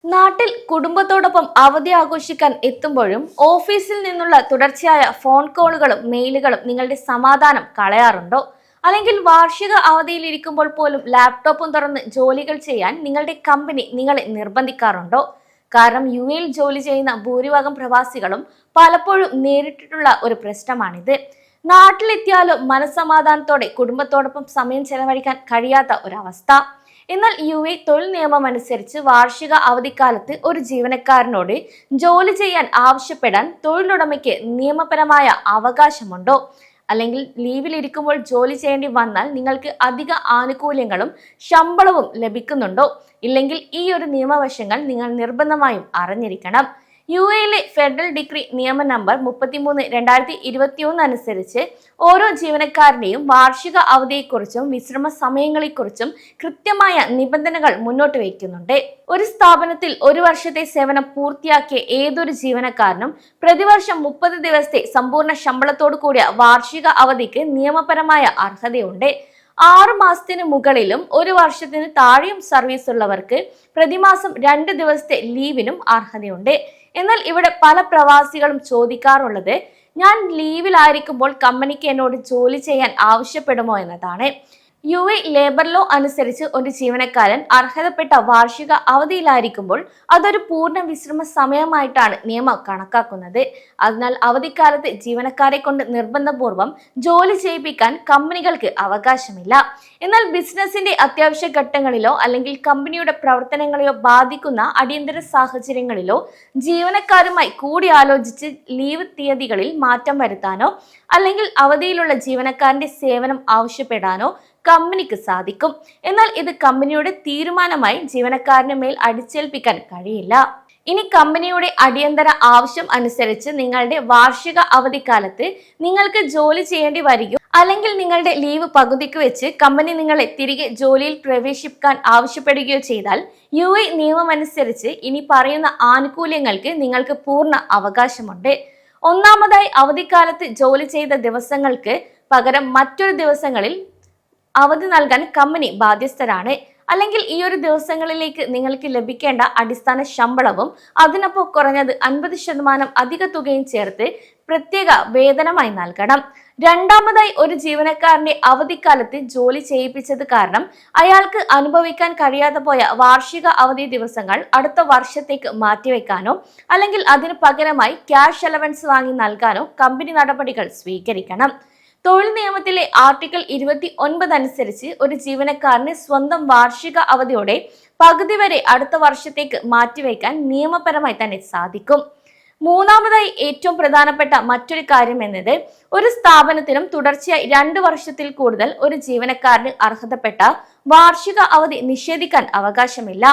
നാട്ടിൽ കുടുംബത്തോടൊപ്പം അവധി ആഘോഷിക്കാൻ എത്തുമ്പോഴും ഓഫീസിൽ നിന്നുള്ള തുടർച്ചയായ ഫോൺ കോളുകളും മെയിലുകളും നിങ്ങളുടെ സമാധാനം കളയാറുണ്ടോ? അല്ലെങ്കിൽ വാർഷിക അവധിയിൽ ഇരിക്കുമ്പോൾ പോലും ലാപ്ടോപ്പും തുറന്ന് ജോലികൾ ചെയ്യാൻ നിങ്ങളുടെ കമ്പനി നിങ്ങളെ നിർബന്ധിക്കാറുണ്ടോ? കാരണം യുഎയിൽ ജോലി ചെയ്യുന്ന ഭൂരിഭാഗം പ്രവാസികളും പലപ്പോഴും നേരിട്ടിട്ടുള്ള ഒരു പ്രശ്നമാണിത്. നാട്ടിലെത്തിയാലും മനസ്സമാധാനത്തോടെ കുടുംബത്തോടൊപ്പം സമയം ചെലവഴിക്കാൻ കഴിയാത്ത ഒരവസ്ഥ. എന്നാൽ യുഎ തൊഴിൽ നിയമം അനുസരിച്ച് വാർഷിക അവധിക്കാലത്ത് ഒരു ജീവനക്കാരനോട് ജോലി ചെയ്യാൻ ആവശ്യപ്പെടാൻ തൊഴിലുടമയ്ക്ക് നിയമപരമായ അവകാശമുണ്ടോ? അല്ലെങ്കിൽ ലീവിലിരിക്കുമ്പോൾ ജോലി ചെയ്യേണ്ടി വന്നാൽ നിങ്ങൾക്ക് അധിക ആനുകൂല്യങ്ങളും ശമ്പളവും ലഭിക്കുന്നുണ്ടോ? ഇല്ലെങ്കിൽ ഈ ഒരു നിയമവശങ്ങൾ നിങ്ങൾ നിർബന്ധമായും അറിഞ്ഞിരിക്കണം. യുഎയിലെ ഫെഡറൽ ഡിഗ്രി നിയമ നമ്പർ 33/2021 അനുസരിച്ച് ഓരോ ജീവനക്കാരന്റെയും വാർഷിക അവധിയെക്കുറിച്ചും വിശ്രമ സമയങ്ങളെക്കുറിച്ചും കൃത്യമായ നിബന്ധനകൾ മുന്നോട്ട് വയ്ക്കുന്നുണ്ട്. ഒരു സ്ഥാപനത്തിൽ ഒരു വർഷത്തെ സേവനം പൂർത്തിയാക്കിയ ഏതൊരു ജീവനക്കാരനും പ്രതിവർഷം 30 ദിവസത്തെ സമ്പൂർണ്ണ ശമ്പളത്തോടു കൂടിയ വാർഷിക അവധിക്ക് നിയമപരമായ അർഹതയുണ്ട്. 6 മാസത്തിന് മുകളിലും ഒരു വർഷത്തിന് താഴെയും സർവീസ് ഉള്ളവർക്ക് പ്രതിമാസം 2 ദിവസത്തെ ലീവിനും അർഹതയുണ്ട്. എന്നാൽ ഇവിടെ പല പ്രവാസികളും ചോദിക്കാറുള്ളത്, ഞാൻ ലീവിലായിരിക്കുമ്പോൾ കമ്പനിക്ക് എന്നോട് ജോലി ചെയ്യാൻ ആവശ്യപ്പെടുമോ എന്നതാണ്. യുഎ ലേബർ ലോ അനുസരിച്ച് ഒരു ജീവനക്കാരൻ അർഹതപ്പെട്ട വാർഷിക അവധിയിലായിരിക്കുമ്പോൾ അതൊരു പൂർണ്ണ വിശ്രമ സമയമായിട്ടാണ് നിയമം കണക്കാക്കുന്നത്. അതിനാൽ അവധിക്കാലത്ത് ജീവനക്കാരെ കൊണ്ട് നിർബന്ധപൂർവം ജോലി ചെയ്യിപ്പിക്കാൻ കമ്പനികൾക്ക് അവകാശമില്ല. എന്നാൽ ബിസിനസിന്റെ അത്യാവശ്യ ഘട്ടങ്ങളിലോ അല്ലെങ്കിൽ കമ്പനിയുടെ പ്രവർത്തനങ്ങളെയോ ബാധിക്കുന്ന അടിയന്തര സാഹചര്യങ്ങളിലോ ജീവനക്കാരുമായി കൂടിയാലോചിച്ച് ലീവ് തീയതികളിൽ മാറ്റം വരുത്താനോ അല്ലെങ്കിൽ അവധിയിലുള്ള ജീവനക്കാരന്റെ സേവനം ആവശ്യപ്പെടാനോ കമ്പനിക്ക് സാധിക്കും. എന്നാൽ ഇത് കമ്പനിയുടെ തീരുമാനമായി ജീവനക്കാരന് മേൽ അടിച്ചേൽപ്പിക്കാൻ കഴിയില്ല. ഇനി കമ്പനിയുടെ അടിയന്തര ആവശ്യം അനുസരിച്ച് നിങ്ങളുടെ വാർഷിക അവധിക്കാലത്ത് നിങ്ങൾക്ക് ജോലി ചെയ്യേണ്ടി വരികയോ അല്ലെങ്കിൽ നിങ്ങളുടെ ലീവ് പകുതിക്ക് വെച്ച് കമ്പനി നിങ്ങളെ തിരികെ ജോലിയിൽ പ്രവേശിപ്പിക്കാൻ ആവശ്യപ്പെടുകയോ ചെയ്താൽ യുഎ നിയമമനുസരിച്ച് ഇനി പറയുന്ന ആനുകൂല്യങ്ങൾക്ക് നിങ്ങൾക്ക് പൂർണ്ണ അവകാശമുണ്ട്. ഒന്നാമതായി, അവധിക്കാലത്ത് ജോലി ചെയ്ത ദിവസങ്ങൾക്ക് പകരം മറ്റൊരു ദിവസങ്ങളിൽ അവധി നൽകാൻ കമ്പനി ബാധ്യസ്ഥരാണ്. അല്ലെങ്കിൽ ഈ ഒരു ദിവസങ്ങളിലേക്ക് നിങ്ങൾക്ക് ലഭിക്കേണ്ട അടിസ്ഥാന ശമ്പളവും അതിനൊപ്പം കുറഞ്ഞത് 50% അധിക തുകയും ചേർത്ത് പ്രത്യേക വേതനമായി നൽകണം. രണ്ടാമതായി, ഒരു ജീവനക്കാരന്റെ അവധിക്കാലത്ത് ജോലി ചെയ്യിപ്പിച്ചത് കാരണം അയാൾക്ക് അനുഭവിക്കാൻ കഴിയാതെ പോയ വാർഷിക അവധി ദിവസങ്ങൾ അടുത്ത വർഷത്തേക്ക് മാറ്റിവെക്കാനോ അല്ലെങ്കിൽ അതിന് പകരമായി ക്യാഷ് അലവൻസ് വാങ്ങി നൽകാനോ കമ്പനി നടപടികൾ സ്വീകരിക്കണം. തൊഴിൽ നിയമത്തിലെ ആർട്ടിക്കിൾ 29 അനുസരിച്ച് ഒരു ജീവനക്കാരന് സ്വന്തം വാർഷിക അവധിയോടെ പകുതി വരെ അടുത്ത വർഷത്തേക്ക് മാറ്റിവെക്കാൻ നിയമപരമായി തന്നെ സാധിക്കും. മൂന്നാമതായി, ഏറ്റവും പ്രധാനപ്പെട്ട മറ്റൊരു കാര്യം എന്നത്, ഒരു സ്ഥാപനത്തിനും തുടർച്ചയായി 2 വർഷത്തിൽ കൂടുതൽ ഒരു ജീവനക്കാരന് അർഹതപ്പെട്ട വാർഷിക അവധി നിഷേധിക്കാൻ അവകാശമില്ല.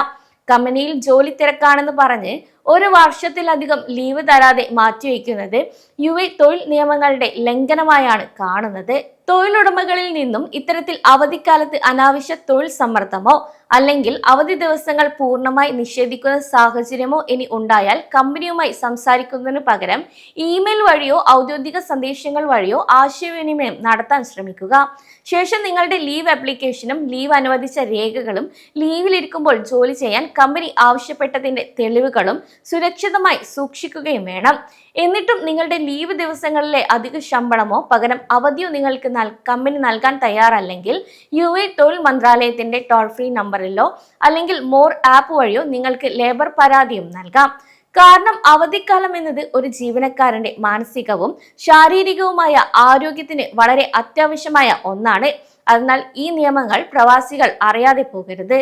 കമ്പനിയിൽ ജോലി തിരക്കാണെന്ന് പറഞ്ഞ് ഒരു വർഷത്തിലധികം ലീവ് തരാതെ മാറ്റിവെക്കുന്നത് യുഎ തൊഴിൽ നിയമങ്ങളുടെ ലംഘനമായാണ് കാണുന്നത്. തൊഴിലുടമകളിൽ നിന്നും ഇത്തരത്തിൽ അവധിക്കാലത്ത് അനാവശ്യ തൊഴിൽ സമ്മർദ്ദമോ അല്ലെങ്കിൽ അവധി ദിവസങ്ങൾ പൂർണ്ണമായി നിഷേധിക്കുന്ന സാഹചര്യമോ ഇനി ഉണ്ടായാൽ കമ്പനിയുമായി സംസാരിക്കുന്നതിന് പകരം ഇമെയിൽ വഴിയോ ഔദ്യോഗിക സന്ദേശങ്ങൾ വഴിയോ ആശയവിനിമയം നടത്താൻ ശ്രമിക്കുക. ശേഷം നിങ്ങളുടെ ലീവ് ആപ്ലിക്കേഷനും ലീവ് അനുവദിച്ച രേഖകളും ലീവിലിരിക്കുമ്പോൾ ജോലി ചെയ്യാൻ കമ്പനി ആവശ്യപ്പെട്ടതിന്റെ തെളിവുകളും സുരക്ഷിതമായി സൂക്ഷിക്കുകയും വേണം. എന്നിട്ടും നിങ്ങളുടെ ലീവ് ദിവസങ്ങളിലെ അധിക ശമ്പളമോ പകരം അവധിയോ നിങ്ങൾക്ക് കമ്പനി നൽകാൻ തയ്യാറല്ലെങ്കിൽ യുഎ തൊഴിൽ മന്ത്രാലയത്തിന്റെ ടോൾ ഫ്രീ നമ്പറിലോ അല്ലെങ്കിൽ മോർ ആപ്പ് വഴിയോ നിങ്ങൾക്ക് ലേബർ പരാതിയും നൽകാം. കാരണം അവധിക്കാലം എന്നത് ഒരു ജീവനക്കാരന്റെ മാനസികവും ശാരീരികവുമായ ആരോഗ്യത്തിന് വളരെ അത്യാവശ്യമായ ഒന്നാണ്. അതിനാൽ ഈ നിയമങ്ങൾ പ്രവാസികൾ അറിയാതെ പോകരുത്.